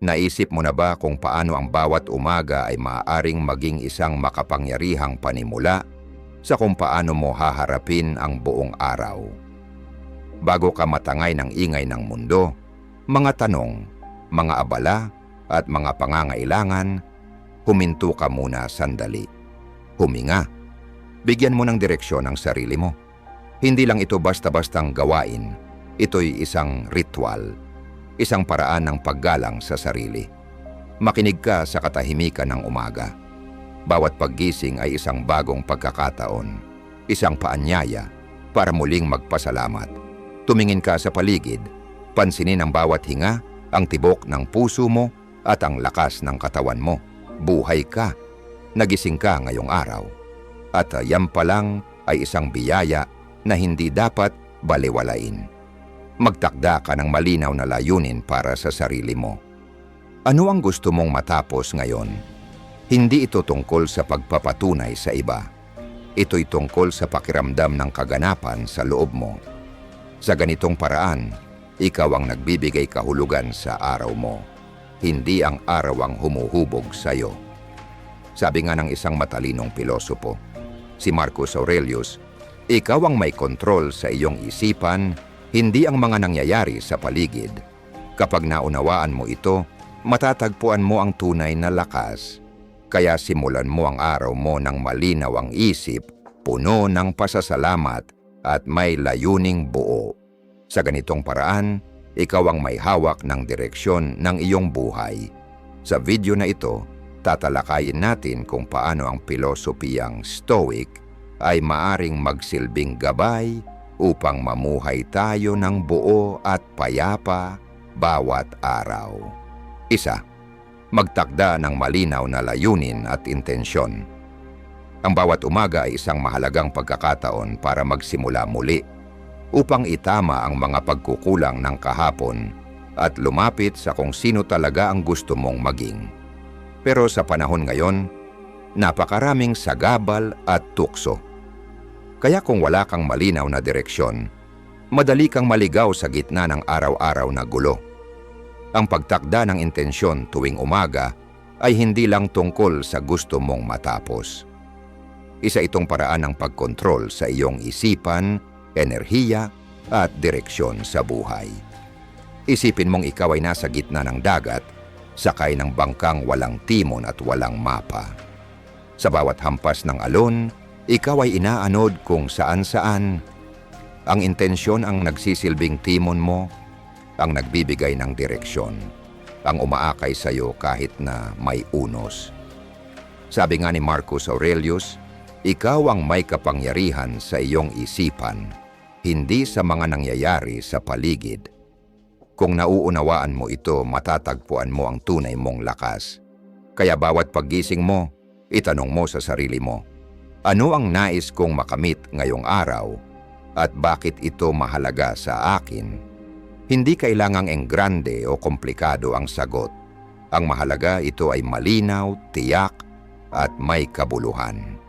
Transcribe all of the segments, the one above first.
Naisip mo na ba kung paano ang bawat umaga ay maaaring maging isang makapangyarihang panimula sa kung paano mo haharapin ang buong araw? Bago ka matangay ng ingay ng mundo, mga tanong, mga abala at mga pangangailangan, huminto ka muna sandali. Huminga. Bigyan mo ng direksyon ang sarili mo. Hindi lang ito basta-bastang gawain. Ito'y isang ritual. Isang paraan ng paggalang sa sarili. Makinig ka sa katahimikan ng umaga. Bawat paggising ay isang bagong pagkakataon, isang paanyaya para muling magpasalamat. Tumingin ka sa paligid, pansinin ang bawat hinga, ang tibok ng puso mo at ang lakas ng katawan mo. Buhay ka, nagising ka ngayong araw. At yan pa lang ay isang biyaya na hindi dapat balewalain. Magtakda ka ng malinaw na layunin para sa sarili mo. Ano ang gusto mong matapos ngayon? Hindi ito tungkol sa pagpapatunay sa iba. Ito'y tungkol sa pakiramdam ng kaganapan sa loob mo. Sa ganitong paraan, ikaw ang nagbibigay kahulugan sa araw mo. Hindi ang araw ang humuhubog sa iyo. Sabi nga ng isang matalinong pilosopo, si Marcus Aurelius, ikaw ang may kontrol sa iyong isipan, hindi ang mga nangyayari sa paligid. Kapag naunawaan mo ito, matatagpuan mo ang tunay na lakas. Kaya simulan mo ang araw mo ng malinaw ang isip, puno ng pasasalamat at may layuning buo. Sa ganitong paraan, ikaw ang may hawak ng direksyon ng iyong buhay. Sa video na ito, tatalakayin natin kung paano ang pilosopiyang Stoic ay maaring magsilbing gabay upang mamuhay tayo ng buo at payapa bawat araw. 1. Magtakda ng malinaw na layunin at intensyon. Ang bawat umaga ay isang mahalagang pagkakataon para magsimula muli upang itama ang mga pagkukulang ng kahapon at lumapit sa kung sino talaga ang gusto mong maging. Pero sa panahon ngayon, napakaraming sagabal at tukso. Kaya kung wala kang malinaw na direksyon, madali kang maligaw sa gitna ng araw-araw na gulo. Ang pagtakda ng intensyon tuwing umaga ay hindi lang tungkol sa gusto mong matapos. Isa itong paraan ng pagkontrol sa iyong isipan, enerhiya at direksyon sa buhay. Isipin mong ikaw ay nasa gitna ng dagat, sakay ng bangkang walang timon at walang mapa. Sa bawat hampas ng alon, ikaw ay inaanod kung saan-saan. Ang intensyon ang nagsisilbing timon mo, ang nagbibigay ng direksyon, ang umaakay sa iyo kahit na may unos. Sabi nga ni Marcus Aurelius, ikaw ang may kapangyarihan sa iyong isipan, hindi sa mga nangyayari sa paligid. Kung nauunawaan mo ito, matatagpuan mo ang tunay mong lakas. Kaya bawat paggising mo, itanong mo sa sarili mo, ano ang nais kong makamit ngayong araw at bakit ito mahalaga sa akin? Hindi kailangang enggrande o komplikado ang sagot. Ang mahalaga ito ay malinaw, tiyak at may kabuluhan.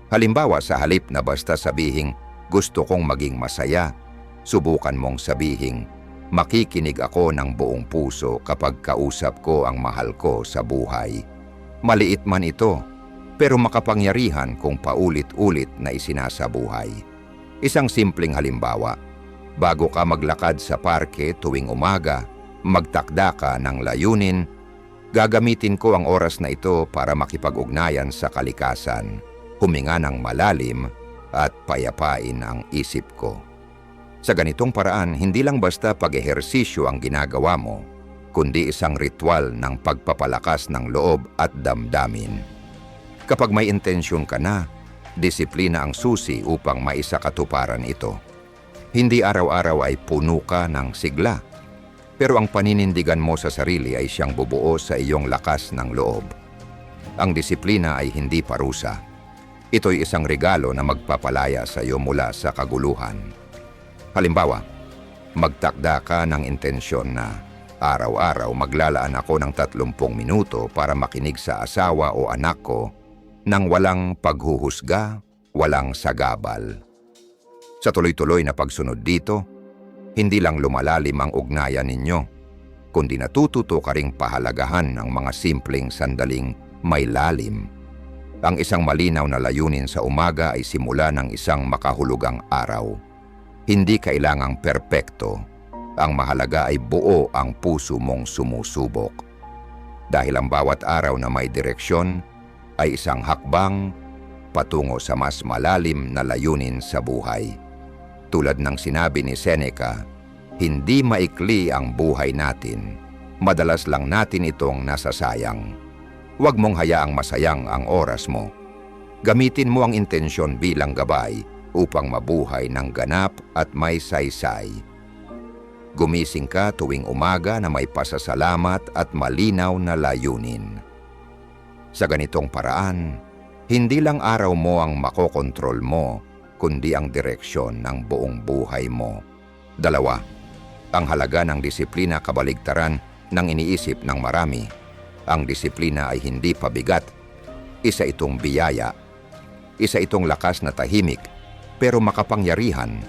Halimbawa, sa halip na basta sabihing gusto kong maging masaya, subukan mong sabihing makikinig ako ng buong puso kapag kausap ko ang mahal ko sa buhay. Maliit man ito, pero makapangyarihan kung paulit-ulit na isinasabuhay. Isang simpleng halimbawa, bago ka maglakad sa parke tuwing umaga, magtakda ka ng layunin, gagamitin ko ang oras na ito para makipag-ugnayan sa kalikasan, huminga ng malalim at payapain ang isip ko. Sa ganitong paraan, hindi lang basta pag-ehersisyo ang ginagawa mo, kundi isang ritual ng pagpapalakas ng loob at damdamin. Kapag may intensyon ka na, disiplina ang susi upang maisakatuparan ito. Hindi araw-araw ay puno ka ng sigla, pero ang paninindigan mo sa sarili ay siyang bubuo sa iyong lakas ng loob. Ang disiplina ay hindi parusa. Ito'y isang regalo na magpapalaya sa iyo mula sa kaguluhan. Halimbawa, magtakda ka ng intensyon na araw-araw maglalaan ako ng 30 minuto para makinig sa asawa o anak ko nang walang paghuhusga, walang sagabal. Sa tuloy-tuloy na pagsunod dito, hindi lang lumalalim ang ugnayan ninyo, kundi natututo ka ring pahalagahan ang mga simpleng sandaling may lalim. Ang isang malinaw na layunin sa umaga ay simula ng isang makahulugang araw. Hindi kailangang perpekto. Ang mahalaga ay buo ang puso mong sumusubok. Dahil ang bawat araw na may direksyon ay isang hakbang patungo sa mas malalim na layunin sa buhay. Tulad ng sinabi ni Seneca, hindi maikli ang buhay natin. Madalas lang natin itong nasasayang. Huwag mong hayaang masayang ang oras mo. Gamitin mo ang intensyon bilang gabay upang mabuhay ng ganap at may saysay. Gumising ka tuwing umaga na may pasasalamat at malinaw na layunin. Sa ganitong paraan, hindi lang araw mo ang makokontrol mo, kundi ang direksyon ng buong buhay mo. 2. Ang halaga ng disiplina kabaligtaran ng iniisip ng marami. Ang disiplina ay hindi pabigat. Isa itong biyaya. Isa itong lakas na tahimik, pero makapangyarihan,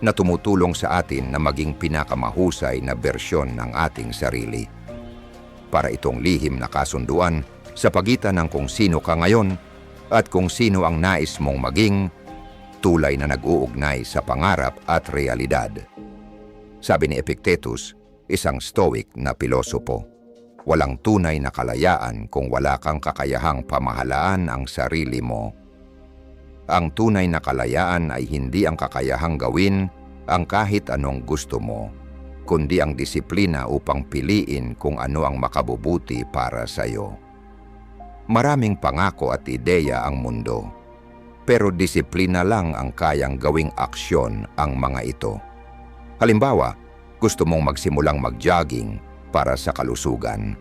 na tumutulong sa atin na maging pinakamahusay na bersyon ng ating sarili. Para itong lihim na kasunduan sa pagitan ng kung sino ka ngayon at kung sino ang nais mong maging, tulay na nag-uugnay sa pangarap at realidad. Sabi ni Epictetus, isang stoic na pilosopo, walang tunay na kalayaan kung wala kang kakayahang pamahalaan ang sarili mo. Ang tunay na kalayaan ay hindi ang kakayahang gawin ang kahit anong gusto mo, kundi ang disiplina upang piliin kung ano ang makabubuti para sa iyo. Maraming pangako at ideya ang mundo, pero disiplina lang ang kayang gawing aksyon ang mga ito. Halimbawa, gusto mong magsimulang mag-jogging para sa kalusugan.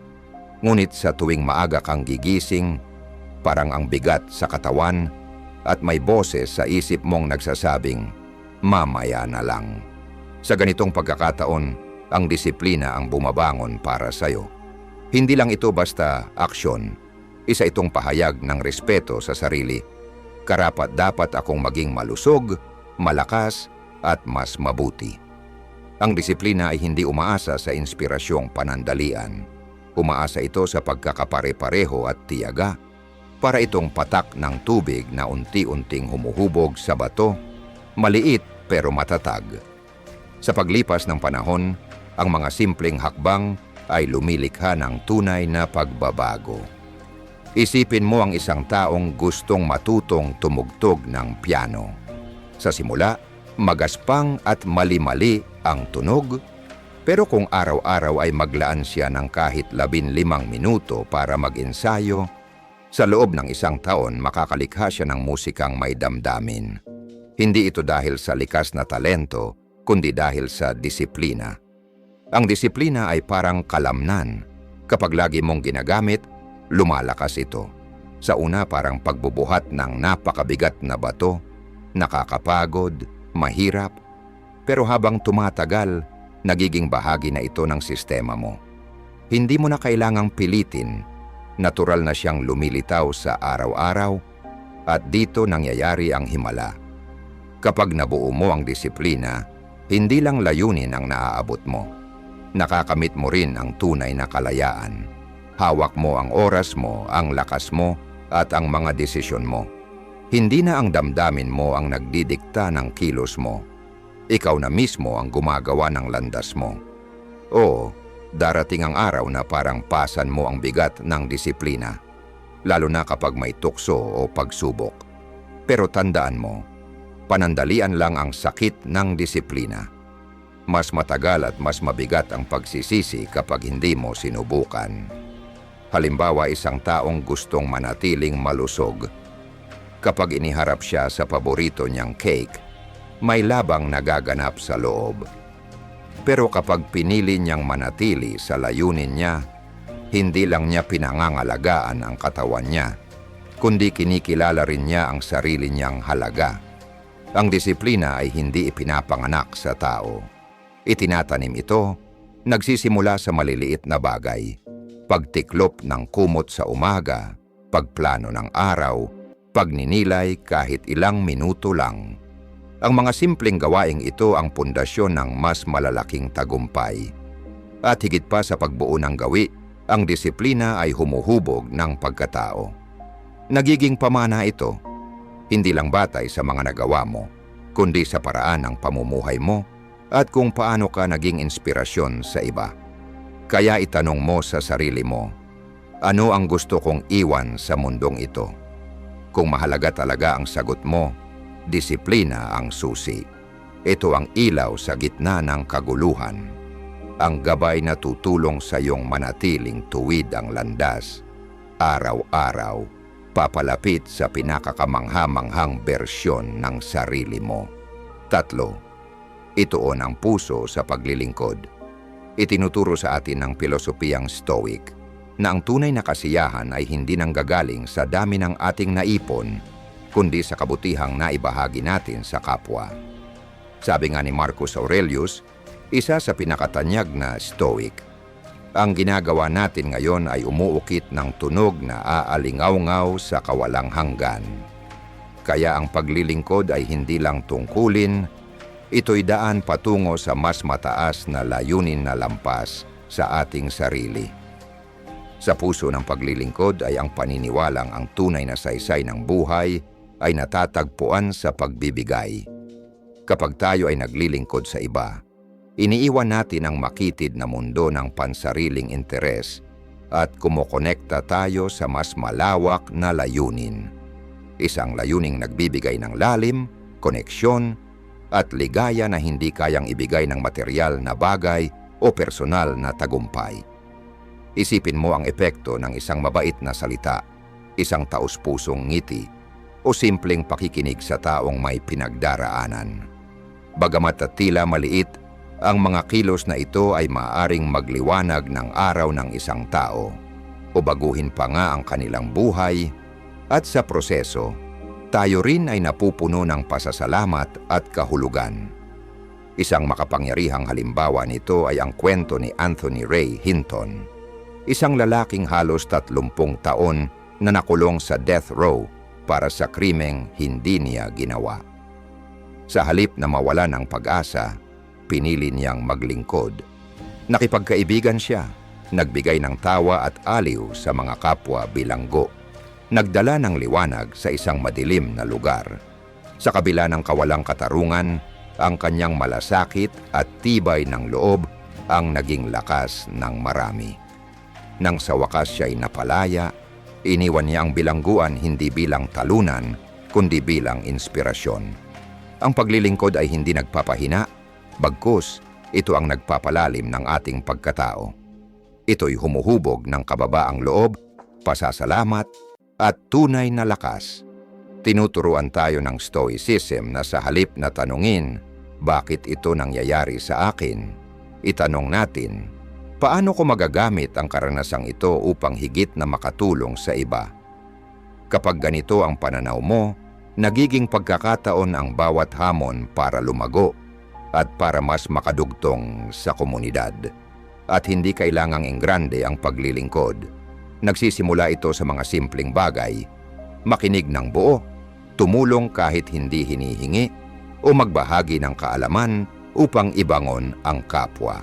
Ngunit sa tuwing maaga kang gigising, parang ang bigat sa katawan at may boses sa isip mong nagsasabing, mamaya na lang. Sa ganitong pagkakataon, ang disiplina ang bumabangon para sa'yo. Hindi lang ito basta aksyon. Isa itong pahayag ng respeto sa sarili. Karapat-dapat akong maging malusog, malakas, at mas mabuti. Ang disiplina ay hindi umaasa sa inspirasyong panandalian. Umaasa ito sa pagkakapare-pareho at tiyaga. Para itong patak ng tubig na unti-unting humuhubog sa bato, maliit pero matatag. Sa paglipas ng panahon, ang mga simpleng hakbang ay lumilikha ng tunay na pagbabago. Isipin mo ang isang taong gustong matutong tumugtog ng piano. Sa simula, magaspang at mali-mali ang tunog, pero kung araw-araw ay maglaan siya ng kahit 15 minuto para mag-ensayo, sa loob ng isang taon makakalikha siya ng musikang may damdamin. Hindi ito dahil sa likas na talento, kundi dahil sa disiplina. Ang disiplina ay parang kalamnan. Kapag lagi mong ginagamit, lumalakas ito. Sa una parang pagbubuhat ng napakabigat na bato, nakakapagod, mahirap, pero habang tumatagal, nagiging bahagi na ito ng sistema mo. Hindi mo na kailangang pilitin. Natural na siyang lumilitaw sa araw-araw at dito nangyayari ang himala. Kapag nabuo mo ang disiplina, hindi lang layunin ang naaabot mo. Nakakamit mo rin ang tunay na kalayaan. Hawak mo ang oras mo, ang lakas mo, at ang mga desisyon mo. Hindi na ang damdamin mo ang nagdidikta ng kilos mo. Ikaw na mismo ang gumagawa ng landas mo. Oo, darating ang araw na parang pasan mo ang bigat ng disiplina, lalo na kapag may tukso o pagsubok. Pero tandaan mo, panandalian lang ang sakit ng disiplina. Mas matagal at mas mabigat ang pagsisisi kapag hindi mo sinubukan. Halimbawa, isang taong gustong manatiling malusog. Kapag iniharap siya sa paborito niyang cake, may labang nagaganap sa loob. Pero kapag pinili niyang manatili sa layunin niya, hindi lang niya pinangangalagaan ang katawan niya, kundi kinikilala rin niya ang sarili niyang halaga. Ang disiplina ay hindi ipinapanganak sa tao. Itinatanim ito, nagsisimula sa maliliit na bagay. Pagtiklop ng kumot sa umaga, pagplano ng araw, pagninilay kahit ilang minuto lang. Ang mga simpleng gawaing ito ang pundasyon ng mas malalaking tagumpay. At higit pa sa pagbuo ng gawi, ang disiplina ay humuhubog ng pagkatao. Nagiging pamana ito, hindi lang batay sa mga nagawa mo, kundi sa paraan ng pamumuhay mo at kung paano ka naging inspirasyon sa iba. Kaya itanong mo sa sarili mo, ano ang gusto kong iwan sa mundong ito? Kung mahalaga talaga ang sagot mo, disiplina ang susi. Ito ang ilaw sa gitna ng kaguluhan. Ang gabay na tutulong sa iyong manatiling tuwid ang landas. Araw-araw, papalapit sa pinakakamangha-manghang bersyon ng sarili mo. 3. Ituon ang puso sa paglilingkod. Itinuturo sa atin ng pilosopiyang Stoic na ang tunay na kasiyahan ay hindi nanggagaling sa dami ng ating naipon, kundi sa kabutihang naibahagi natin sa kapwa. Sabi nga ni Marcus Aurelius, isa sa pinakatanyag na Stoic, ang ginagawa natin ngayon ay umuukit ng tunog na aalingaw-ngaw sa kawalang hanggan. Kaya ang paglilingkod ay hindi lang tungkulin, ito'y daan patungo sa mas mataas na layunin na lampas sa ating sarili. Sa puso ng paglilingkod ay ang paniniwalang ang tunay na saysay ng buhay ay natatagpuan sa pagbibigay. Kapag tayo ay naglilingkod sa iba, iniiwan natin ang makitid na mundo ng pansariling interes at kumokonekta tayo sa mas malawak na layunin. Isang layuning nagbibigay ng lalim, koneksyon, at ligaya na hindi kayang ibigay ng material na bagay o personal na tagumpay. Isipin mo ang epekto ng isang mabait na salita, isang taus-pusong ngiti, o simpleng pakikinig sa taong may pinagdaraanan. Bagamat tila maliit, ang mga kilos na ito ay maaaring magliwanag ng araw ng isang tao o baguhin pa nga ang kanilang buhay at sa proseso, tayo rin ay napupuno ng pasasalamat at kahulugan. Isang makapangyarihang halimbawa nito ay ang kwento ni Anthony Ray Hinton, isang lalaking halos 30 taon na nakulong sa death row para sa krimeng hindi niya ginawa. Sa halip na mawala ng pag-asa, pinili niyang maglingkod. Nakipagkaibigan siya, nagbigay ng tawa at aliw sa mga kapwa bilanggo. Nagdala ng liwanag sa isang madilim na lugar. Sa kabila ng kawalang katarungan, ang kanyang malasakit at tibay ng loob ang naging lakas ng marami. Nang sa wakas siya'y napalaya, iniwan niya ang bilangguan hindi bilang talunan, kundi bilang inspirasyon. Ang paglilingkod ay hindi nagpapahina, bagkus ito ang nagpapalalim ng ating pagkatao. Ito'y humuhubog ng kababaang loob, pasasalamat, at tunay na lakas. Tinuturuan tayo ng Stoicism na sa halip na tanungin, bakit ito nangyayari sa akin? Itanong natin, paano ko magagamit ang karanasang ito upang higit na makatulong sa iba? Kapag ganito ang pananaw mo, nagiging pagkakataon ang bawat hamon para lumago at para mas makadugtong sa komunidad. At hindi kailangang enggrande ang paglilingkod. Nagsisimula ito sa mga simpleng bagay, makinig ng buo, tumulong kahit hindi hinihingi, o magbahagi ng kaalaman upang ibangon ang kapwa.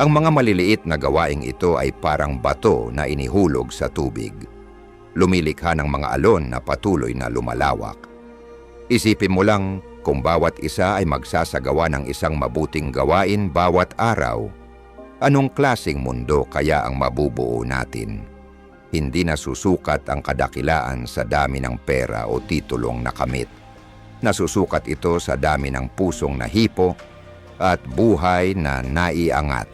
Ang mga maliliit na gawaing ito ay parang bato na inihulog sa tubig. Lumilikha ng mga alon na patuloy na lumalawak. Isipin mo lang kung bawat isa ay magsasagawa ng isang mabuting gawain bawat araw, anong klaseng mundo kaya ang mabubuo natin? Hindi na susukat ang kadakilaan sa dami ng pera o titulong nakamit. Nasusukat ito sa dami ng pusong nahipo at buhay na naiangat.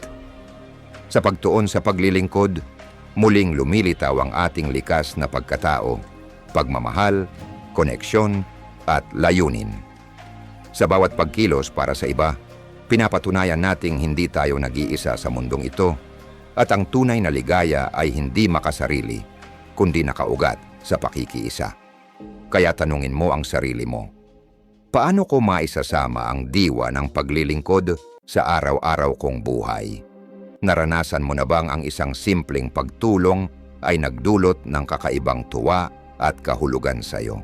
Sa pagtuon sa paglilingkod, muling lumilitaw ang ating likas na pagkatao, pagmamahal, koneksyon, at layunin. Sa bawat pagkilos para sa iba, pinapatunayan nating hindi tayo nag-iisa sa mundong ito at ang tunay na ligaya ay hindi makasarili, kundi nakaugat sa pakikiisa. Kaya tanungin mo ang sarili mo, paano ko maisasama ang diwa ng paglilingkod sa araw-araw kong buhay? Naranasan mo na bang ang isang simpleng pagtulong ay nagdulot ng kakaibang tuwa at kahulugan sa iyo?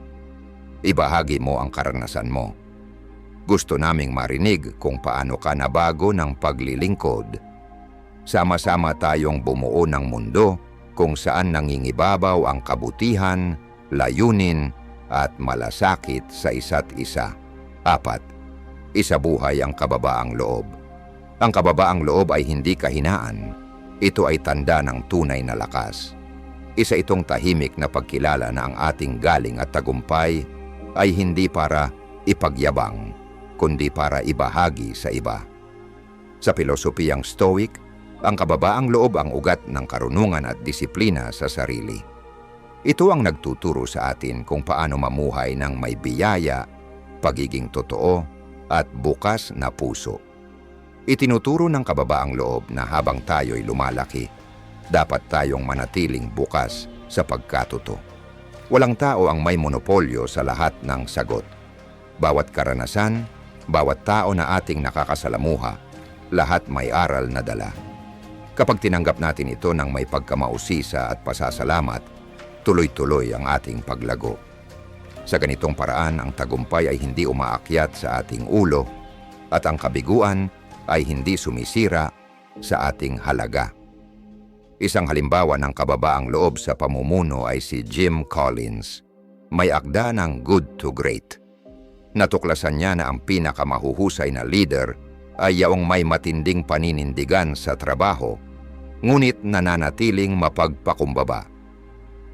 Ibahagi mo ang karanasan mo. Gusto naming marinig kung paano ka nabago ng paglilingkod. Sama-sama tayong bumuo ng mundo kung saan nangingibabaw ang kabutihan, layunin, at malasakit sa isa't isa. 4. Isabuhay ang kababaang loob. Ang kababaang loob ay hindi kahinaan. Ito ay tanda ng tunay na lakas. Isa itong tahimik na pagkilala na ang ating galing at tagumpay ay hindi para ipagyabang, kundi para ibahagi sa iba. Sa pilosopiyang Stoic, ang kababaang loob ang ugat ng karunungan at disiplina sa sarili. Ito ang nagtuturo sa atin kung paano mamuhay ng may biyaya, pagiging totoo, at bukas na puso. Itinuturo ng kababaang loob na habang tayo'y lumalaki, dapat tayong manatiling bukas sa pagkatuto. Walang tao ang may monopolyo sa lahat ng sagot. Bawat karanasan, bawat tao na ating nakakasalamuha, lahat may aral na dala. Kapag tinanggap natin ito ng may pagkamausisa at pasasalamat, tuloy-tuloy ang ating paglago. Sa ganitong paraan, ang tagumpay ay hindi umaakyat sa ating ulo at ang kabiguan ay hindi sumisira sa ating halaga. Isang halimbawa ng kababaang loob sa pamumuno ay si Jim Collins. May akda ng Good to Great. Natuklasan niya na ang pinakamahuhusay na leader ay yaong may matinding paninindigan sa trabaho, ngunit nananatiling mapagpakumbaba.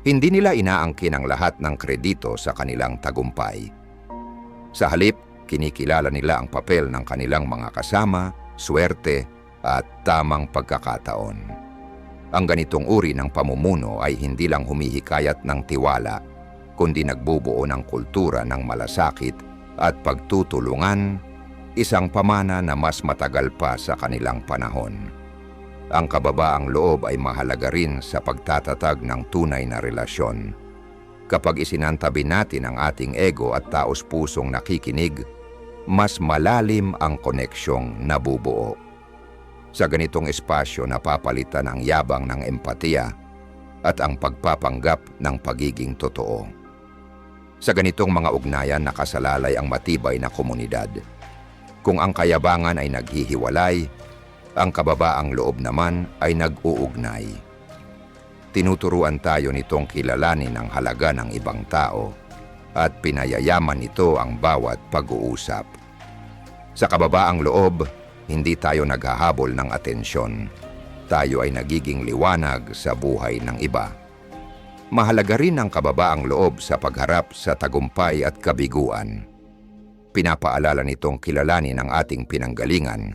Hindi nila inaangkin ang lahat ng kredito sa kanilang tagumpay. Sa halip, kinikilala nila ang papel ng kanilang mga kasama, swerte, at tamang pagkakataon. Ang ganitong uri ng pamumuno ay hindi lang humihikayat ng tiwala, kundi nagbubuo ng kultura ng malasakit at pagtutulungan, isang pamana na mas matagal pa sa kanilang panahon. Ang kababaang loob ay mahalaga rin sa pagtatatag ng tunay na relasyon. Kapag isinantabi natin ang ating ego at taos-pusong nakikinig, mas malalim ang koneksyong nabubuo. Sa ganitong espasyo napapalitan ang yabang ng empatiya at ang pagpapanggap ng pagiging totoo. Sa ganitong mga ugnayan nakasalalay ang matibay na komunidad. Kung ang kayabangan ay naghihiwalay, ang kababaang loob naman ay nag-uugnay. Tinuturuan tayo nitong kilalanin ang halaga ng ibang tao at pinayayaman nito ang bawat pag-uusap. Sa kababaang loob, hindi tayo naghahabol ng atensyon. Tayo ay nagiging liwanag sa buhay ng iba. Mahalaga rin ang kababaang loob sa pagharap sa tagumpay at kabiguan. Pinapaalala nitong kilalanin ang ating pinanggalingan,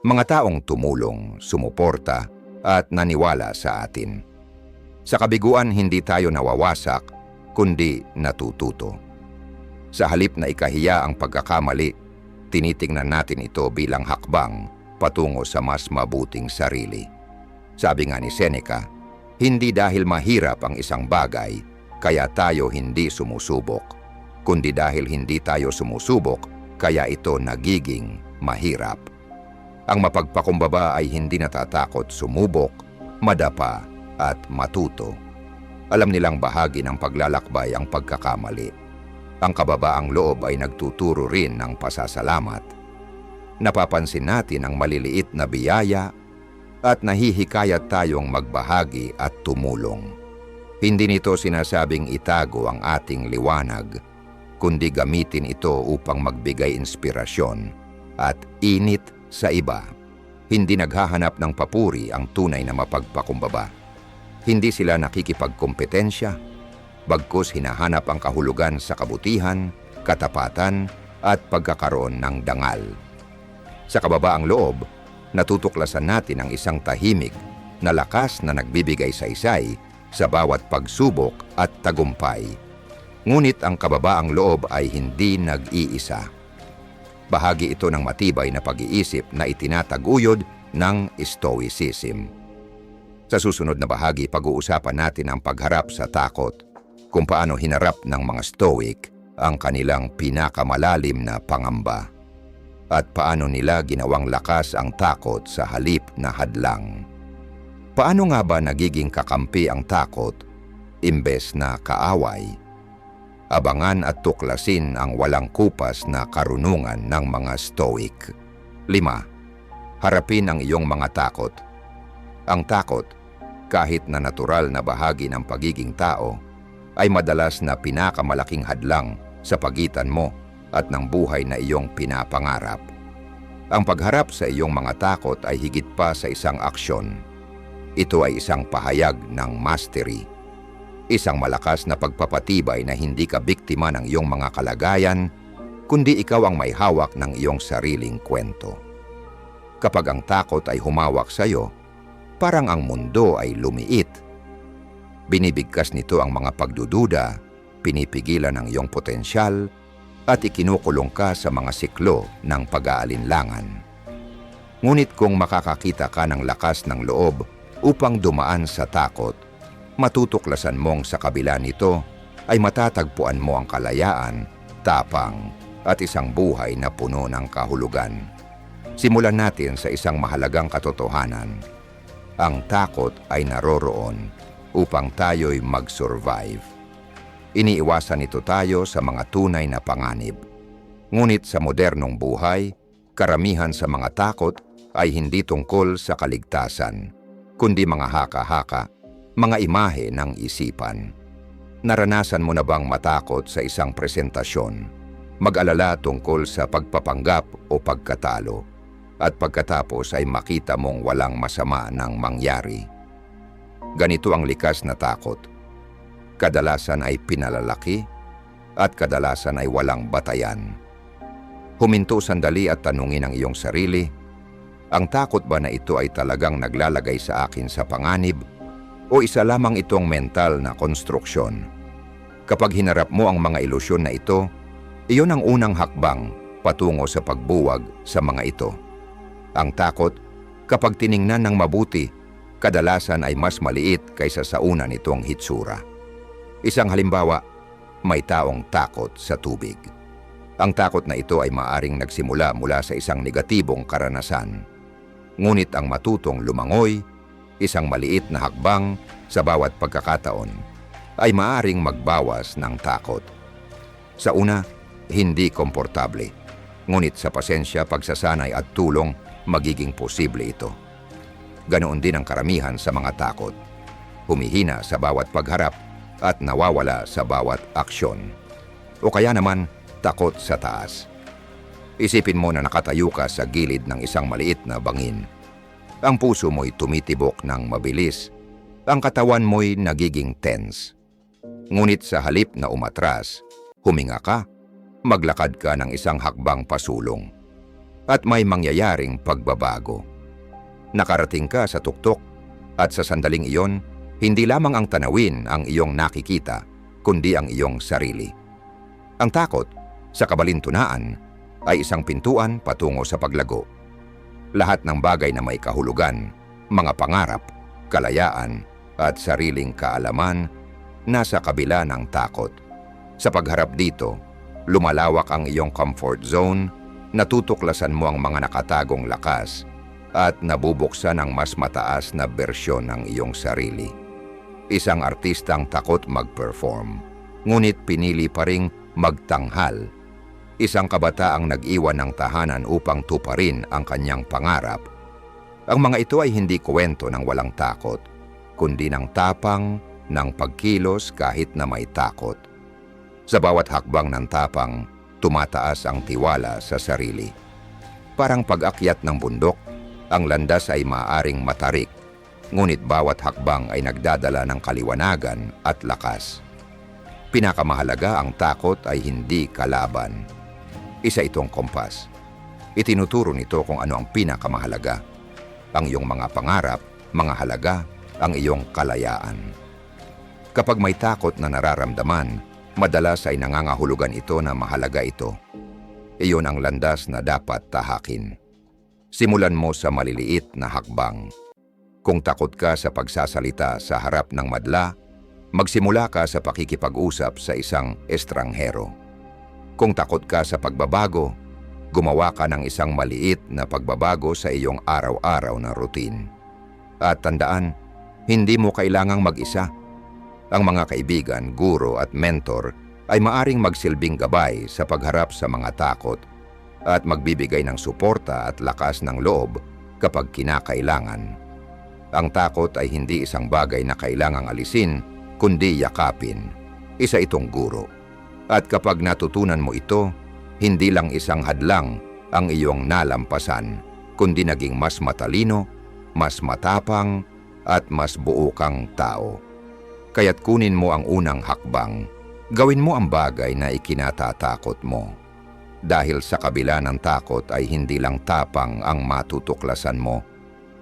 mga taong tumulong, sumuporta, at naniwala sa atin. Sa kabiguan, hindi tayo nawawasak, kundi natututo. Sa halip na ikahiya ang pagkakamali, tinitingnan natin ito bilang hakbang patungo sa mas mabuting sarili. Sabi nga ni Seneca, hindi dahil mahirap ang isang bagay, kaya tayo hindi sumusubok, kundi dahil hindi tayo sumusubok, kaya ito nagiging mahirap. Ang mapagpakumbaba ay hindi natatakot sumubok, madapa, at matuto. Alam nilang bahagi ng paglalakbay ang pagkakamali. Ang kababaang loob ay nagtuturo rin ng pasasalamat. Napapansin natin ang maliliit na biyaya at nahihikayat tayong magbahagi at tumulong. Hindi nito sinasabing itago ang ating liwanag, kundi gamitin ito upang magbigay inspirasyon at init sa iba. Hindi naghahanap ng papuri ang tunay na mapagpakumbaba. Hindi sila nakikipagkompetensya, bagkus hinahanap ang kahulugan sa kabutihan, katapatan, at pagkakaroon ng dangal. Sa kababaang loob, natutuklasan natin ang isang tahimik na lakas na nagbibigay saysay sa bawat pagsubok at tagumpay. Ngunit ang kababaang loob ay hindi nag-iisa. Bahagi ito ng matibay na pag-iisip na itinataguyod ng Stoicism. Sa susunod na bahagi, pag-uusapan natin ang pagharap sa takot, kung paano hinarap ng mga Stoic ang kanilang pinakamalalim na pangamba, at paano nila ginawang lakas ang takot sa halip na hadlang. Paano nga ba nagiging kakampi ang takot imbes na kaaway? Abangan at tuklasin ang walang kupas na karunungan ng mga Stoic. 5. Harapin ang iyong mga takot. Ang takot, kahit na natural na bahagi ng pagiging tao, ay madalas na pinakamalaking hadlang sa pagitan mo at ng buhay na iyong pinapangarap. Ang pagharap sa iyong mga takot ay higit pa sa isang aksyon. Ito ay isang pahayag ng mastery. Isang malakas na pagpapatibay na hindi ka biktima ng iyong mga kalagayan, kundi ikaw ang may hawak ng iyong sariling kwento. Kapag ang takot ay humawak sa iyo, parang ang mundo ay lumiit. Binibigkas nito ang mga pagdududa, pinipigilan ang iyong potensyal, at ikinukulong ka sa mga siklo ng pag-aalinlangan. Ngunit kung makakakita ka ng lakas ng loob upang dumaan sa takot, matutuklasan mong sa kabila nito ay matatagpuan mo ang kalayaan, tapang, at isang buhay na puno ng kahulugan. Simulan natin sa isang mahalagang katotohanan. Ang takot ay naroroon upang tayo'y mag-survive. Iniiwasan nito tayo sa mga tunay na panganib. Ngunit sa modernong buhay, karamihan sa mga takot ay hindi tungkol sa kaligtasan, kundi mga haka-haka, mga imahe ng isipan. Naranasan mo na bang matakot sa isang presentasyon, mag-alala tungkol sa pagpapanggap o pagkatalo, at pagkatapos ay makita mong walang masama nang mangyari? Ganito ang likas na takot. Kadalasan ay pinalalaki at kadalasan ay walang batayan. Huminto sandali at tanungin ang iyong sarili, ang takot ba na ito ay talagang naglalagay sa akin sa panganib o isa lamang itong mental na konstruksyon? Kapag hinarap mo ang mga ilusyon na ito, iyon ang unang hakbang patungo sa pagbuwag sa mga ito. Ang takot, kapag tiningnan ng mabuti, kadalasan ay mas maliit kaysa sa una nitong hitsura. Isang halimbawa, may taong takot sa tubig. Ang takot na ito ay maaring nagsimula mula sa isang negatibong karanasan. Ngunit ang matutong lumangoy, isang maliit na hakbang sa bawat pagkakataon, ay maaring magbawas ng takot. Sa una, hindi komportable. Ngunit sa pasensya, pagsasanay at tulong, magiging posible ito. Ganoon din ang karamihan sa mga takot. Humihina sa bawat pagharap at nawawala sa bawat aksyon. O kaya naman, takot sa taas. Isipin mo na nakatayo ka sa gilid ng isang maliit na bangin. Ang puso mo'y tumitibok ng mabilis. Ang katawan mo'y nagiging tense. Ngunit sa halip na umatras, huminga ka, maglakad ka ng isang hakbang pasulong. At may mangyayaring pagbabago. Nakarating ka sa tuktok at sa sandaling iyon, hindi lamang ang tanawin ang iyong nakikita, kundi ang iyong sarili. Ang takot, sa kabalintunaan, ay isang pintuan patungo sa paglago. Lahat ng bagay na may kahulugan, mga pangarap, kalayaan, at sariling kaalaman, nasa kabila ng takot. Sa pagharap dito, lumalawak ang iyong comfort zone, natutuklasan mo ang mga nakatagong lakas, at nabubuksan ang mas mataas na bersyon ng iyong sarili. Isang artistang takot mag-perform, ngunit pinili pa ring magtanghal. Isang kabataang nag-iwan ng tahanan upang tuparin ang kanyang pangarap. Ang mga ito ay hindi kwento ng walang takot, kundi ng tapang, ng pagkilos kahit na may takot. Sa bawat hakbang ng tapang, tumataas ang tiwala sa sarili. Parang pag-akyat ng bundok, ang landas ay maaaring matarik, ngunit bawat hakbang ay nagdadala ng kaliwanagan at lakas. Pinakamahalaga, ang takot ay hindi kalaban. Isa itong kompas. Itinuturo nito kung ano ang pinakamahalaga. Ang iyong mga pangarap, mga halaga, ang iyong kalayaan. Kapag may takot na nararamdaman, madalas ay nangangahulugan ito na mahalaga ito. Iyon ang landas na dapat tahakin. Simulan mo sa maliliit na hakbang. Kung takot ka sa pagsasalita sa harap ng madla, magsimula ka sa pakikipag-usap sa isang estranghero. Kung takot ka sa pagbabago, gumawa ka ng isang maliit na pagbabago sa iyong araw-araw na routine. At tandaan, hindi mo kailangang mag-isa. Ang mga kaibigan, guro at mentor ay maaring magsilbing gabay sa pagharap sa mga takot at magbibigay ng suporta at lakas ng loob kapag kinakailangan. Ang takot ay hindi isang bagay na kailangang alisin, kundi yakapin. Isa itong guro. At kapag natutunan mo ito, hindi lang isang hadlang ang iyong nalampasan, kundi naging mas matalino, mas matapang, at mas buo kang tao. Kaya't kunin mo ang unang hakbang. Gawin mo ang bagay na ikinatatakot mo. Dahil sa kabila ng takot ay hindi lang tapang ang matutuklasan mo,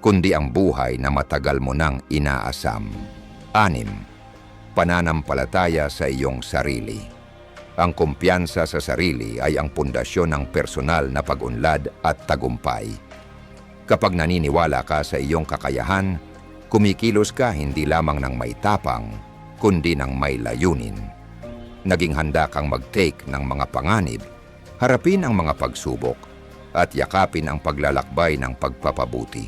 kundi ang buhay na matagal mo nang inaasam. 6. Pananampalataya sa iyong sarili. Ang kumpiyansa sa sarili ay ang pundasyon ng personal na pag-unlad at tagumpay. Kapag naniniwala ka sa iyong kakayahan, kumikilos ka hindi lamang ng may tapang, kundi ng may layunin. Naging handa kang mag-take ng mga panganib, harapin ang mga pagsubok, at yakapin ang paglalakbay ng pagpapabuti.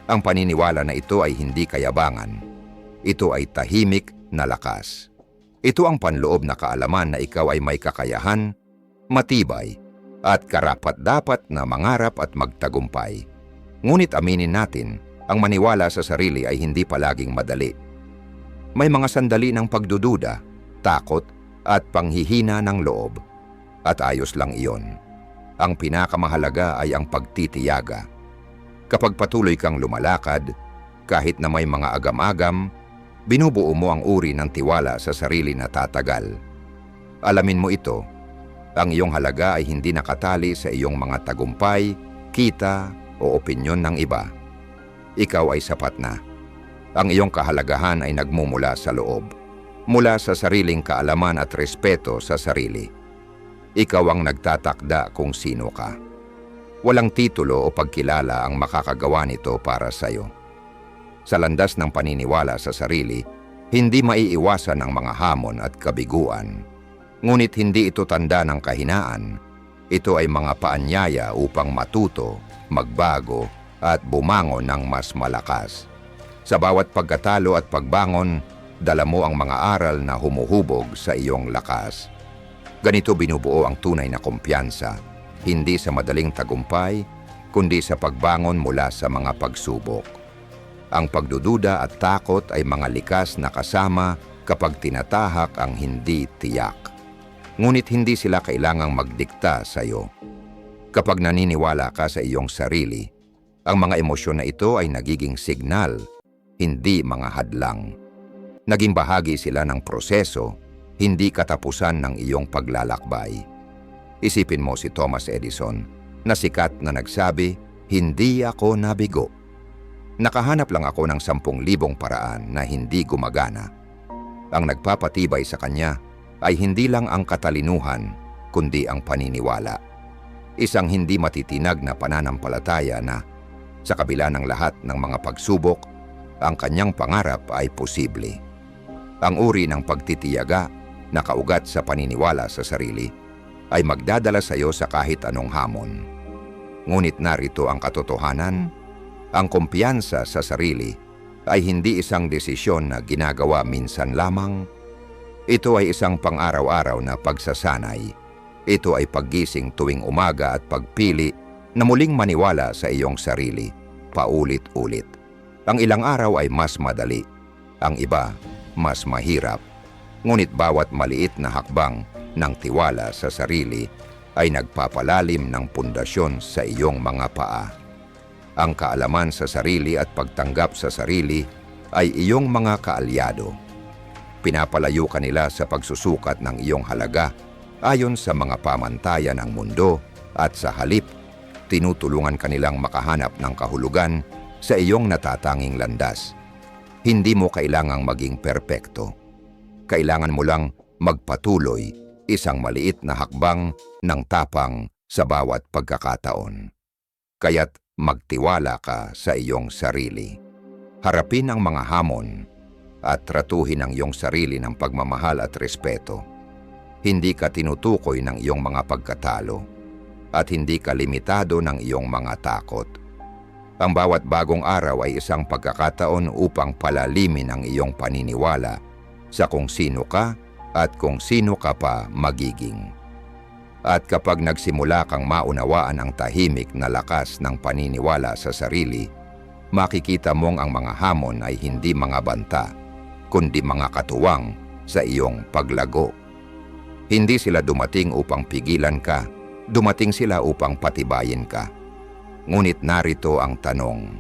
Ang paniniwala na ito ay hindi kayabangan. Ito ay tahimik na lakas. Ito ang panloob na kaalaman na ikaw ay may kakayahan, matibay, at karapat-dapat na mangarap at magtagumpay. Ngunit aminin natin, ang maniwala sa sarili ay hindi palaging madali. May mga sandali ng pagdududa, takot, at panghihina ng loob. At ayos lang iyon. Ang pinakamahalaga ay ang pagtitiyaga. Kapag patuloy kang lumalakad, kahit na may mga agam-agam, binubuo mo ang uri ng tiwala sa sarili na tatagal. Alamin mo ito, ang iyong halaga ay hindi nakatali sa iyong mga tagumpay, kita, o opinyon ng iba. Ikaw ay sapat na. Ang iyong kahalagahan ay nagmumula sa loob, mula sa sariling kaalaman at respeto sa sarili. Ikaw ang nagtatakda kung sino ka. Walang titulo o pagkilala ang makakagawa nito para sa iyo. Sa landas ng paniniwala sa sarili, hindi maiiwasan ang mga hamon at kabiguan. Ngunit hindi ito tanda ng kahinaan. Ito ay mga paanyaya upang matuto, magbago, at bumangon ng mas malakas. Sa bawat pagkatalo at pagbangon, dala mo ang mga aral na humuhubog sa iyong lakas. Ganito binubuo ang tunay na kumpiyansa, hindi sa madaling tagumpay, kundi sa pagbangon mula sa mga pagsubok. Ang pagdududa at takot ay mga likas na kasama kapag tinatahak ang hindi tiyak. Ngunit hindi sila kailangang magdikta sa iyo. Kapag naniniwala ka sa iyong sarili, ang mga emosyon na ito ay nagiging signal, hindi mga hadlang. Naging bahagi sila ng proseso, hindi katapusan ng iyong paglalakbay. Isipin mo si Thomas Edison, na sikat na nagsabi, "Hindi ako nabigo. Nakahanap lang ako ng 10,000 paraan na hindi gumagana." Ang nagpapatibay sa kanya ay hindi lang ang katalinuhan, kundi ang paniniwala. Isang hindi matitinag na pananampalataya na, sa kabila ng lahat ng mga pagsubok, ang kanyang pangarap ay posible. Ang uri ng pagtitiyaga na kaugat sa paniniwala sa sarili ay magdadala sa iyo sa kahit anong hamon. Ngunit narito ang katotohanan, ang kumpiyansa sa sarili ay hindi isang desisyon na ginagawa minsan lamang. Ito ay isang pang-araw-araw na pagsasanay. Ito ay paggising tuwing umaga at pagpili na muling maniwala sa iyong sarili, paulit-ulit. Ang ilang araw ay mas madali, ang iba mas mahirap. Ngunit bawat maliit na hakbang ng tiwala sa sarili ay nagpapalalim ng pundasyon sa iyong mga paa. Ang kaalaman sa sarili at pagtanggap sa sarili ay iyong mga kaalyado. Pinapalayo ka nila sa pagsusukat ng iyong halaga ayon sa mga pamantayan ng mundo at sa halip, tinutulungan ka nilang makahanap ng kahulugan sa iyong natatanging landas. Hindi mo kailangang maging perpekto. Kailangan mo lang magpatuloy, isang maliit na hakbang ng tapang sa bawat pagkakataon. Kaya't magtiwala ka sa iyong sarili. Harapin ang mga hamon at tratuhin ang iyong sarili ng pagmamahal at respeto. Hindi ka tinutukoy ng iyong mga pagkatalo at hindi ka limitado ng iyong mga takot. Ang bawat bagong araw ay isang pagkakataon upang palalimin ang iyong paniniwala sa kung sino ka at kung sino ka pa magiging. At kapag nagsimula kang maunawaan ang tahimik na lakas ng paniniwala sa sarili, makikita mong ang mga hamon ay hindi mga banta, kundi mga katuwang sa iyong paglago. Hindi sila dumating upang pigilan ka, dumating sila upang patibayin ka. Ngunit narito ang tanong,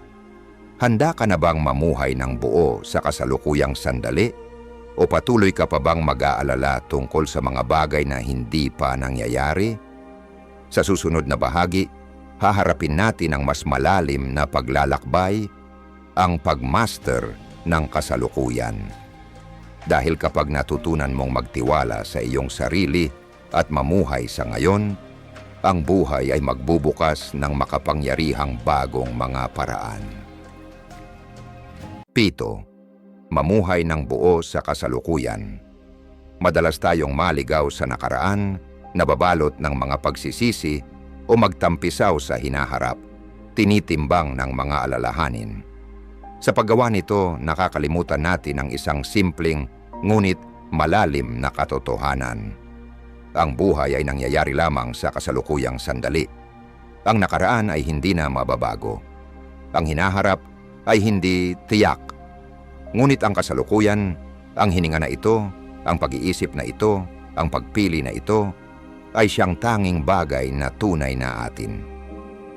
handa ka na bang mamuhay ng buo sa kasalukuyang sandali? O patuloy ka pa bang mag-aalala tungkol sa mga bagay na hindi pa nangyayari? Sa susunod na bahagi, haharapin natin ang mas malalim na paglalakbay, ang pagmaster ng kasalukuyan. Dahil kapag natutunan mong magtiwala sa iyong sarili at mamuhay sa ngayon, ang buhay ay magbubukas ng makapangyarihang bagong mga paraan. 7. Mamuhay ng buo sa kasalukuyan. Madalas tayong maligaw sa nakaraan, nababalot ng mga pagsisisi o magtampisaw sa hinaharap, tinitimbang ng mga alalahanin. Sa paggawa nito, nakakalimutan natin ang isang simpleng ngunit malalim na katotohanan. Ang buhay ay nangyayari lamang sa kasalukuyang sandali. Ang nakaraan ay hindi na mababago. Ang hinaharap ay hindi tiyak. Ngunit ang kasalukuyan, ang hininga na ito, ang pag-iisip na ito, ang pagpili na ito, ay siyang tanging bagay na tunay na atin.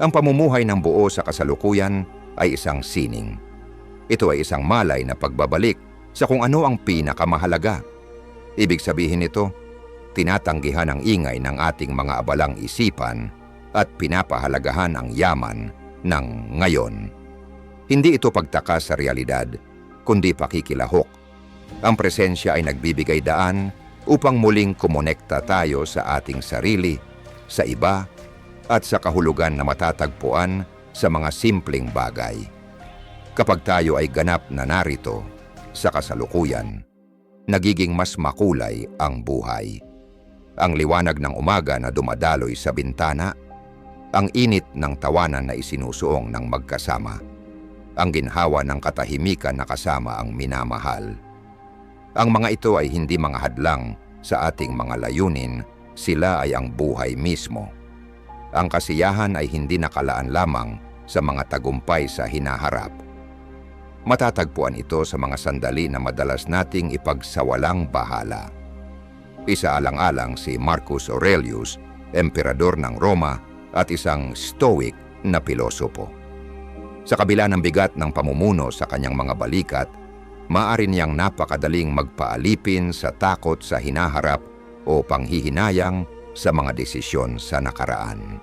Ang pamumuhay ng buo sa kasalukuyan ay isang sining. Ito ay isang malay na pagbabalik sa kung ano ang pinakamahalaga. Ibig sabihin nito, tinatanggihan ang ingay ng ating mga abalang isipan at pinapahalagahan ang yaman ng ngayon. Hindi ito pagtaka sa realidad, kundi pakikilahok. Ang presensya ay nagbibigay daan upang muling kumonekta tayo sa ating sarili, sa iba, at sa kahulugan na matatagpuan sa mga simpleng bagay. Kapag tayo ay ganap na narito sa kasalukuyan, nagiging mas makulay ang buhay. Ang liwanag ng umaga na dumadaloy sa bintana, ang init ng tawanan na isinusuong ng magkasama, ang ginhawa ng katahimikan na kasama ang minamahal. Ang mga ito ay hindi mga hadlang sa ating mga layunin, sila ay ang buhay mismo. Ang kasiyahan ay hindi nakalaan lamang sa mga tagumpay sa hinaharap. Matatagpuan ito sa mga sandali na madalas nating ipagsawalang bahala. Isaalang-alang si Marcus Aurelius, emperador ng Roma at isang stoic na pilosopo. Sa kabila ng bigat ng pamumuno sa kanyang mga balikat, maaari niyang napakadaling magpaalipin sa takot sa hinaharap o panghihinayang sa mga desisyon sa nakaraan.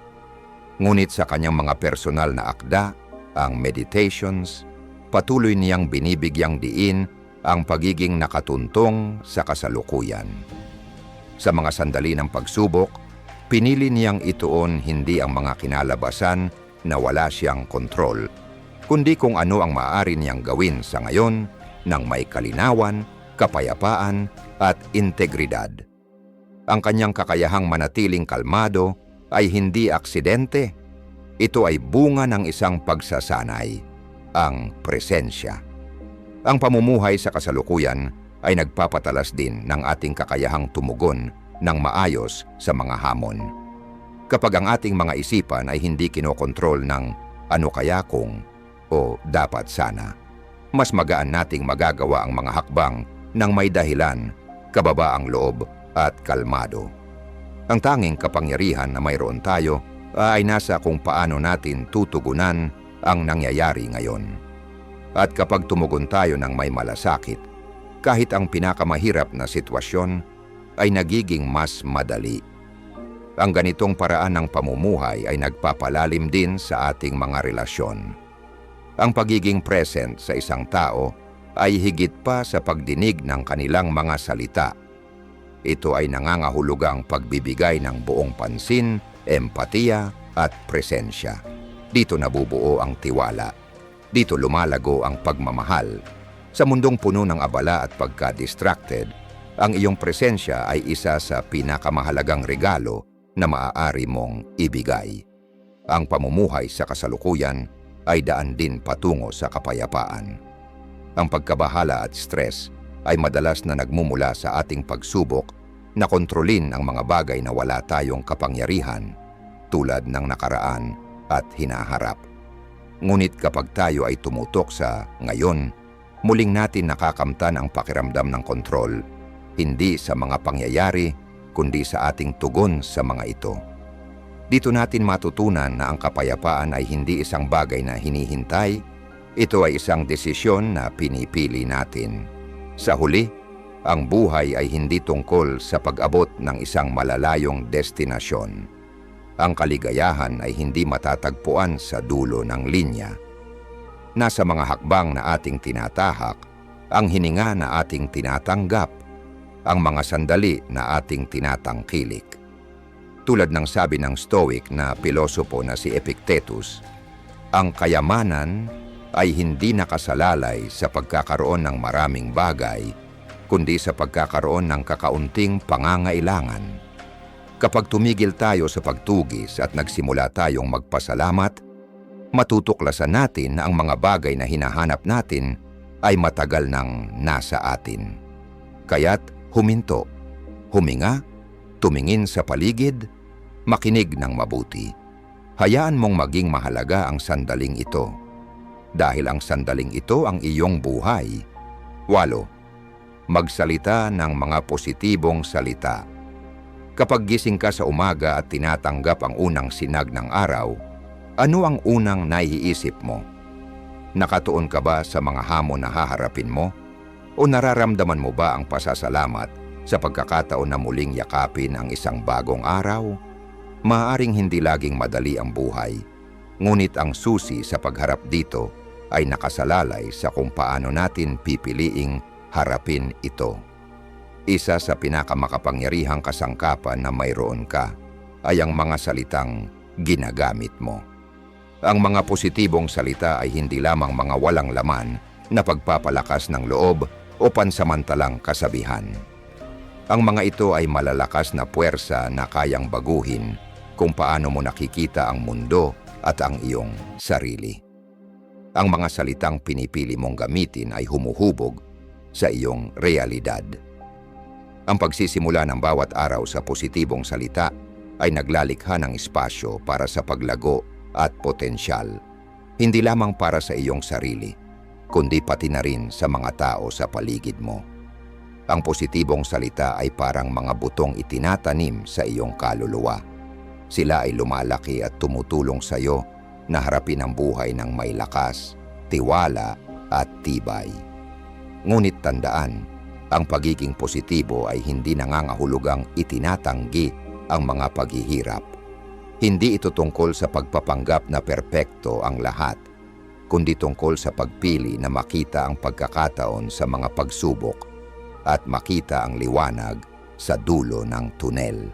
Ngunit sa kanyang mga personal na akda, ang Meditations, patuloy niyang binibigyang diin ang pagiging nakatuntong sa kasalukuyan. Sa mga sandali ng pagsubok, pinili niyang ituon hindi ang mga kinalabasan na wala siyang kontrol, kundi kung ano ang maaari niyang gawin sa ngayon ng may kalinawan, kapayapaan at integridad. Ang kanyang kakayahang manatiling kalmado ay hindi aksidente. Ito ay bunga ng isang pagsasanay, ang presensya. Ang pamumuhay sa kasalukuyan ay nagpapatalas din ng ating kakayahang tumugon ng maayos sa mga hamon. Kapag ang ating mga isipan ay hindi kinokontrol ng ano kaya kung o dapat sana, mas magaan nating magagawa ang mga hakbang ng may dahilan, kababaang loob at kalmado. Ang tanging kapangyarihan na mayroon tayo ay nasa kung paano natin tutugunan ang nangyayari ngayon. At kapag tumugon tayo ng may malasakit, kahit ang pinakamahirap na sitwasyon ay nagiging mas madali. Ang ganitong paraan ng pamumuhay ay nagpapalalim din sa ating mga relasyon. Ang pagiging present sa isang tao ay higit pa sa pagdinig ng kanilang mga salita. Ito ay nangangahulugang pagbibigay ng buong pansin, empatiya at presensya. Dito nabubuo ang tiwala. Dito lumalago ang pagmamahal. Sa mundong puno ng abala at pagka-distracted, ang iyong presensya ay isa sa pinakamahalagang regalo na maaari mong ibigay. Ang pamumuhay sa kasalukuyan ay daan din patungo sa kapayapaan. Ang pagkabahala at stress ay madalas na nagmumula sa ating pagsubok na kontrolin ang mga bagay na wala tayong kapangyarihan tulad ng nakaraan at hinaharap. Ngunit kapag tayo ay tumutok sa ngayon, muling natin nakakamtan ang pakiramdam ng kontrol, hindi sa mga pangyayari, kundi sa ating tugon sa mga ito. Dito natin matutunan na ang kapayapaan ay hindi isang bagay na hinihintay, ito ay isang desisyon na pinipili natin. Sa huli, ang buhay ay hindi tungkol sa pag-abot ng isang malalayong destinasyon. Ang kaligayahan ay hindi matatagpuan sa dulo ng linya. Nasa mga hakbang na ating tinatahak, ang hininga na ating tinatanggap, ang mga sandali na ating tinatangkilik. Tulad ng sabi ng Stoic na pilosopo na si Epictetus, ang kayamanan ay hindi nakasalalay sa pagkakaroon ng maraming bagay, kundi sa pagkakaroon ng kakaunting pangangailangan. Kapag tumigil tayo sa pagtugis at nagsimula tayong magpasalamat, matutuklasan natin na ang mga bagay na hinahanap natin ay matagal nang nasa atin. Kaya't huminto, huminga, tumingin sa paligid, makinig ng mabuti. Hayaan mong maging mahalaga ang sandaling ito. Dahil ang sandaling ito ang iyong buhay. 8. Magsalita ng mga positibong salita. Kapag gising ka sa umaga at tinatanggap ang unang sinag ng araw, ano ang unang naiisip mo? Nakatuon ka ba sa mga hamon na haharapin mo? O nararamdaman mo ba ang pasasalamat sa pagkakataon na muling yakapin ang isang bagong araw? Maaaring hindi laging madali ang buhay, ngunit ang susi sa pagharap dito ay nakasalalay sa kung paano natin pipiliing harapin ito. Isa sa pinakamakapangyarihang kasangkapan na mayroon ka ay ang mga salitang ginagamit mo. Ang mga positibong salita ay hindi lamang mga walang laman na pagpapalakas ng loob o pansamantalang kasabihan. Ang mga ito ay malalakas na puwersa na kayang baguhin kung paano mo nakikita ang mundo at ang iyong sarili. Ang mga salitang pinipili mong gamitin ay humuhubog sa iyong realidad. Ang pagsisimula ng bawat araw sa positibong salita ay naglalikha ng espasyo para sa paglago at potensyal, hindi lamang para sa iyong sarili, kundi pati na rin sa mga tao sa paligid mo. Ang positibong salita ay parang mga butong itinatanim sa iyong kaluluwa. Sila ay lumalaki at tumutulong sa iyo na harapin ang buhay ng may lakas, tiwala at tibay. Ngunit tandaan, ang pagiging positibo ay hindi nangangahulugang itinatanggi ang mga paghihirap. Hindi ito tungkol sa pagpapanggap na perpekto ang lahat, kundi tungkol sa pagpili na makita ang pagkakataon sa mga pagsubok at makita ang liwanag sa dulo ng tunel.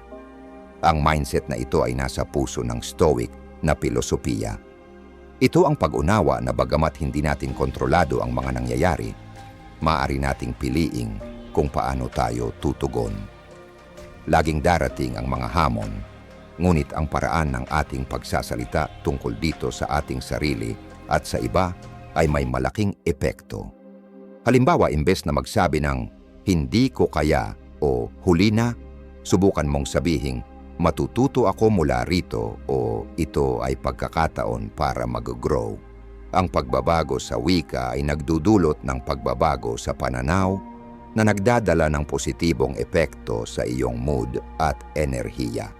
Ang mindset na ito ay nasa puso ng Stoic na pilosopiya. Ito ang pag-unawa na bagamat hindi natin kontrolado ang mga nangyayari, maaari nating piliing kung paano tayo tutugon. Laging darating ang mga hamon, ngunit ang paraan ng ating pagsasalita tungkol dito sa ating sarili at sa iba ay may malaking epekto. Halimbawa, imbes na magsabi ng "hindi ko kaya" o "huli na", subukan mong sabihing "matututo ako mula rito" o "ito ay pagkakataon para mag-grow". Ang pagbabago sa wika ay nagdudulot ng pagbabago sa pananaw na nagdadala ng positibong epekto sa iyong mood at enerhiya.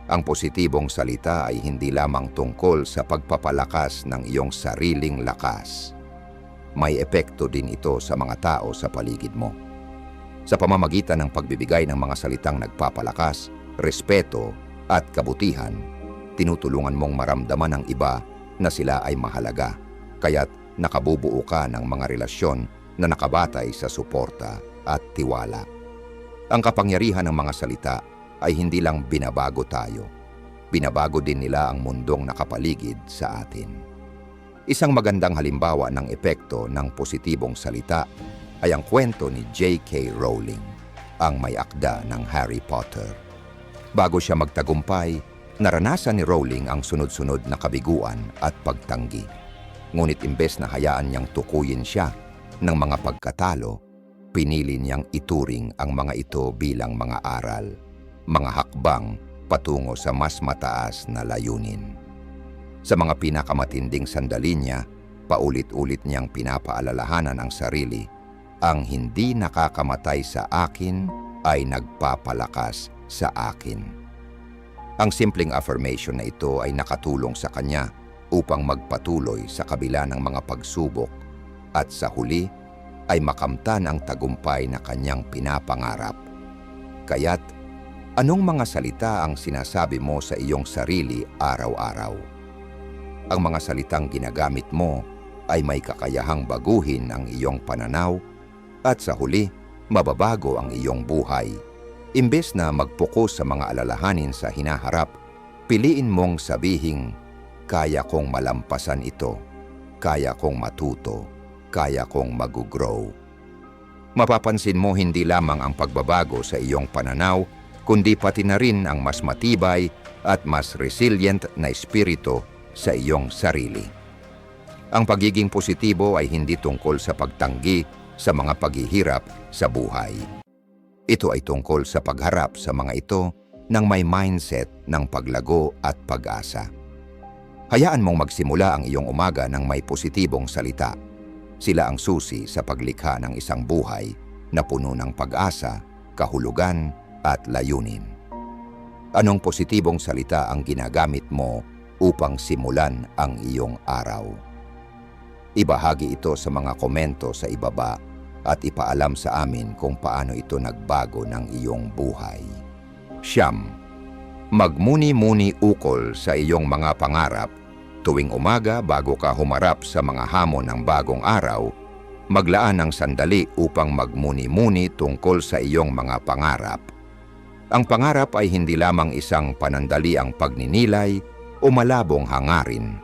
Ang positibong salita ay hindi lamang tungkol sa pagpapalakas ng iyong sariling lakas. May epekto din ito sa mga tao sa paligid mo. Sa pamamagitan ng pagbibigay ng mga salitang nagpapalakas, respeto at kabutihan, tinutulungan mong maramdaman ng iba na sila ay mahalaga, kaya't nakabubuo ka ng mga relasyon na nakabatay sa suporta at tiwala. Ang kapangyarihan ng mga salita ay hindi lang binabago tayo, binabago din nila ang mundong nakapaligid sa atin. Isang magandang halimbawa ng epekto ng positibong salita ay ang kwento ni J.K. Rowling, ang may akda ng Harry Potter. Bago siya magtagumpay, naranasan ni Rowling ang sunod-sunod na kabiguan at pagtanggi. Ngunit imbes na hayaan niyang tukuyin siya ng mga pagkatalo, pinili niyang ituring ang mga ito bilang mga aral, mga hakbang patungo sa mas mataas na layunin. Sa mga pinakamatinding sandali niya, paulit-ulit niyang pinapaalalahanan ang sarili, ang hindi nakakamatay sa akin ay nagpapalakas sa akin. Ang simpleng affirmation na ito ay nakatulong sa kanya upang magpatuloy sa kabila ng mga pagsubok at sa huli ay makamtan ang tagumpay na kanyang pinapangarap. Kaya't, anong mga salita ang sinasabi mo sa iyong sarili araw-araw? Ang mga salitang ginagamit mo ay may kakayahang baguhin ang iyong pananaw at sa huli, mababago ang iyong buhay. Imbes na mag-focus sa mga alalahanin sa hinaharap, piliin mong sabihing, kaya kong malampasan ito, kaya kong matuto, kaya kong mag-grow. Mapapansin mo hindi lamang ang pagbabago sa iyong pananaw, kundi pati na rin ang mas matibay at mas resilient na espiritu sa iyong sarili. Ang pagiging positibo ay hindi tungkol sa pagtanggi sa mga paghihirap sa buhay. Ito ay tungkol sa pagharap sa mga ito ng may mindset ng paglago at pag-asa. Hayaan mong magsimula ang iyong umaga ng may positibong salita. Sila ang susi sa paglikha ng isang buhay na puno ng pag-asa, kahulugan at layunin. Anong positibong salita ang ginagamit mo upang simulan ang iyong araw? Ibahagi ito sa mga komento sa ibaba at ipaalam sa amin kung paano ito nagbago ng iyong buhay. Siyam, magmuni-muni ukol sa iyong mga pangarap. Tuwing umaga bago ka humarap sa mga hamon ng bagong araw, maglaan ng sandali upang magmuni-muni tungkol sa iyong mga pangarap. Ang pangarap ay hindi lamang isang panandaliang pagninilay o malabong hangarin.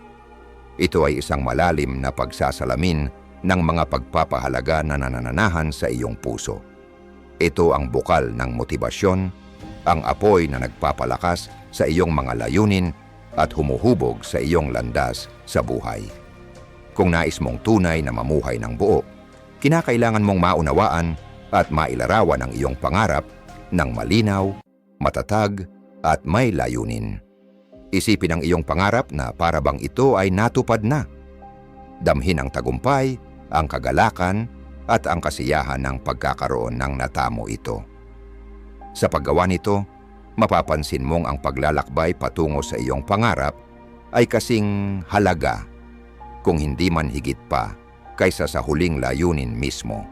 Ito ay isang malalim na pagsasalamin ng mga pagpapahalaga na nanananahan sa iyong puso. Ito ang bukal ng motibasyon, ang apoy na nagpapalakas sa iyong mga layunin at humuhubog sa iyong landas sa buhay. Kung nais mong tunay na mamuhay ng buo, kinakailangan mong maunawaan at mailarawan ang iyong pangarap ng malinaw, matatag at may layunin. Isipin ang iyong pangarap na para bang ito ay natupad na. Damhin ang tagumpay, ang kagalakan at ang kasiyahan ng pagkakaroon ng natamo ito. Sa paggawa nito, mapapansin mong ang paglalakbay patungo sa iyong pangarap ay kasing halaga, kung hindi man higit pa, kaysa sa huling layunin mismo.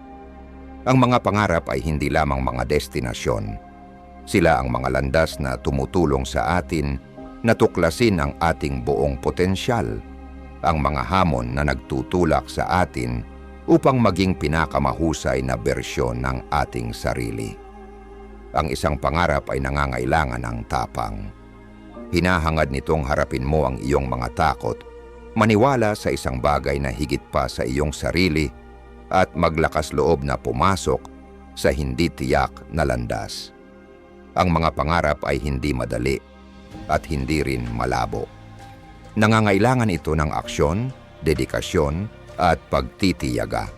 Ang mga pangarap ay hindi lamang mga destinasyon. Sila ang mga landas na tumutulong sa atin na tuklasin ang ating buong potensyal, ang mga hamon na nagtutulak sa atin upang maging pinakamahusay na bersyon ng ating sarili. Ang isang pangarap ay nangangailangan ng tapang. Hinahangad nitong harapin mo ang iyong mga takot, maniwala sa isang bagay na higit pa sa iyong sarili, at maglakas loob na pumasok sa hindi tiyak na landas. Ang mga pangarap ay hindi madali at hindi rin malabo. Nangangailangan ito ng aksyon, dedikasyon at pagtitiyaga.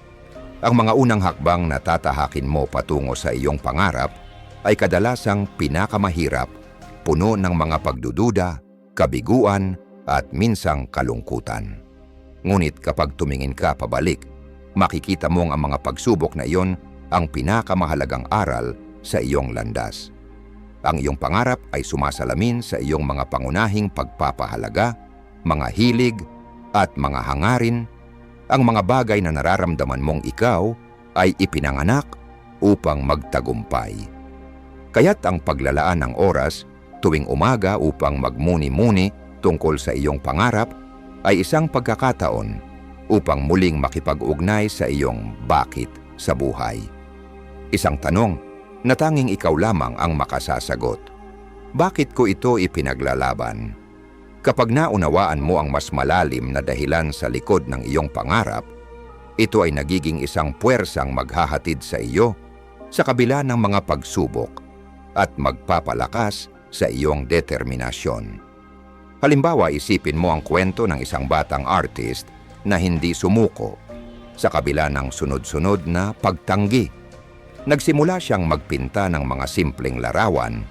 Ang mga unang hakbang na tatahakin mo patungo sa iyong pangarap ay kadalasang pinakamahirap, puno ng mga pagdududa, kabiguan at minsang kalungkutan. Ngunit kapag tumingin ka pabalik, makikita mong ang mga pagsubok na iyon ang pinakamahalagang aral sa iyong landas. Ang iyong pangarap ay sumasalamin sa iyong mga pangunahing pagpapahalaga, mga hilig at mga hangarin. Ang mga bagay na nararamdaman mong ikaw ay ipinanganak upang magtagumpay. Kaya't ang paglalaan ng oras tuwing umaga upang magmuni-muni tungkol sa iyong pangarap ay isang pagkakataon upang muling makipag-ugnay sa iyong bakit sa buhay. Isang tanong na tanging ikaw lamang ang makasasagot. Bakit ko ito ipinaglalaban? Kapag naunawaan mo ang mas malalim na dahilan sa likod ng iyong pangarap, ito ay nagiging isang puwersang maghahatid sa iyo sa kabila ng mga pagsubok at magpapalakas sa iyong determinasyon. Halimbawa, isipin mo ang kwento ng isang batang artist na hindi sumuko sa kabila ng sunod-sunod na pagtanggi. Nagsimula siyang magpinta ng mga simpleng larawan,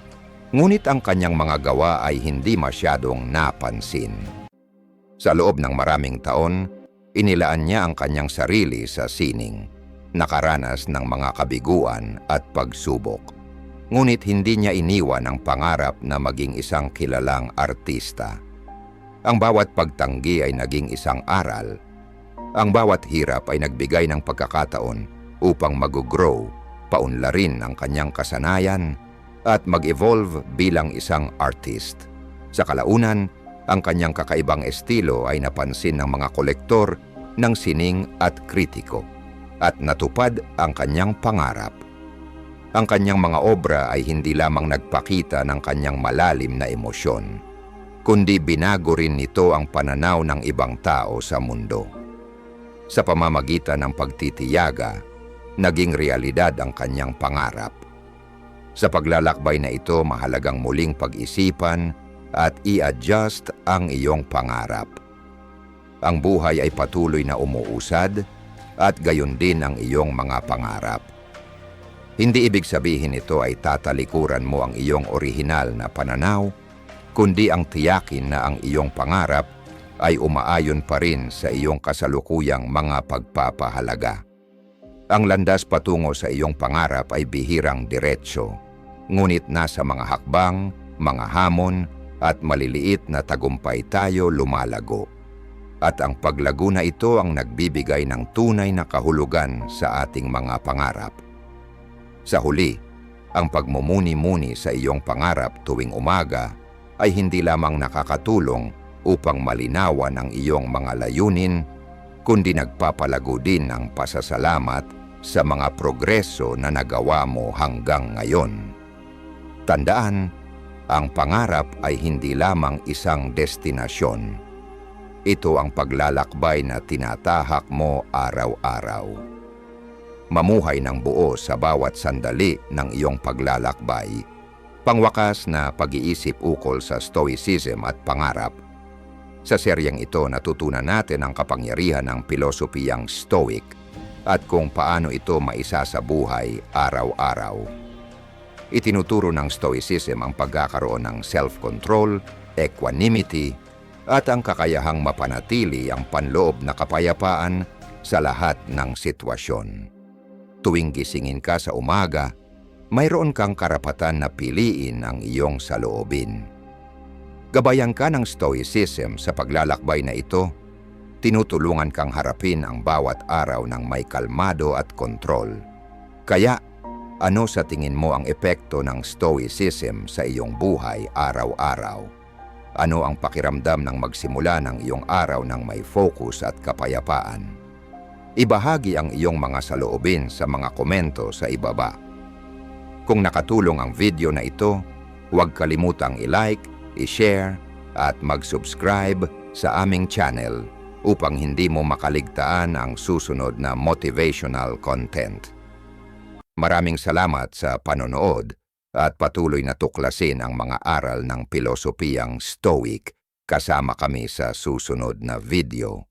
ngunit ang kanyang mga gawa ay hindi masyadong napansin. Sa loob ng maraming taon, inilaan niya ang kanyang sarili sa sining, nakaranas ng mga kabiguan at pagsubok. Ngunit hindi niya iniwan ang pangarap na maging isang kilalang artista. Ang bawat pagtanggi ay naging isang aral. Ang bawat hirap ay nagbigay ng pagkakataon upang mag-grow, paunlarin ang kanyang kasanayan, at mag-evolve bilang isang artist. Sa kalaunan, ang kanyang kakaibang estilo ay napansin ng mga kolektor ng sining at kritiko, at natupad ang kanyang pangarap. Ang kanyang mga obra ay hindi lamang nagpakita ng kanyang malalim na emosyon, kundi binago rin nito ang pananaw ng ibang tao sa mundo. Sa pamamagitan ng pagtitiyaga, naging realidad ang kanyang pangarap. Sa paglalakbay na ito, mahalagang muling pag-isipan at i-adjust ang iyong pangarap. Ang buhay ay patuloy na umuusad at gayon din ang iyong mga pangarap. Hindi ibig sabihin ito ay tatalikuran mo ang iyong orihinal na pananaw, kundi ang tiyakin na ang iyong pangarap ay umaayon pa rin sa iyong kasalukuyang mga pagpapahalaga. Ang landas patungo sa iyong pangarap ay bihirang diretsyo, ngunit nasa mga hakbang, mga hamon, at maliliit na tagumpay tayo lumalago. At ang paglago na ito ang nagbibigay ng tunay na kahulugan sa ating mga pangarap. Sa huli, ang pagmumuni-muni sa iyong pangarap tuwing umaga ay hindi lamang nakakatulong upang malinawan ang iyong mga layunin, kundi nagpapalago din ng pasasalamat sa mga progreso na nagawa mo hanggang ngayon. Tandaan, ang pangarap ay hindi lamang isang destinasyon. Ito ang paglalakbay na tinatahak mo araw-araw. Mamuhay ng buo sa bawat sandali ng iyong paglalakbay. Pangwakas na pag-iisip ukol sa stoicism at pangarap. Sa seryeng ito, natutunan natin ang kapangyarihan ng pilosopiyang Stoic at kung paano ito maisa sa buhay araw-araw. Itinuturo ng Stoicism ang pagkakaroon ng self-control, equanimity, at ang kakayahang mapanatili ang panloob na kapayapaan sa lahat ng sitwasyon. Tuwing gisingin ka sa umaga, mayroon kang karapatan na piliin ang iyong saloobin. Gabayan ka ng Stoicism sa paglalakbay na ito, tinutulungan kang harapin ang bawat araw ng may kalmado at kontrol. Kaya, ano sa tingin mo ang epekto ng Stoicism sa iyong buhay araw-araw? Ano ang pakiramdam ng magsimula ng iyong araw ng may focus at kapayapaan? Ibahagi ang iyong mga saloobin sa mga komento sa ibaba. Kung nakatulong ang video na ito, huwag kalimutang i-like, i-share, at mag-subscribe sa aming channel upang hindi mo makaligtaan ang susunod na motivational content. Maraming salamat sa panonood at patuloy na tuklasin ang mga aral ng pilosopiyang Stoic kasama kami sa susunod na video.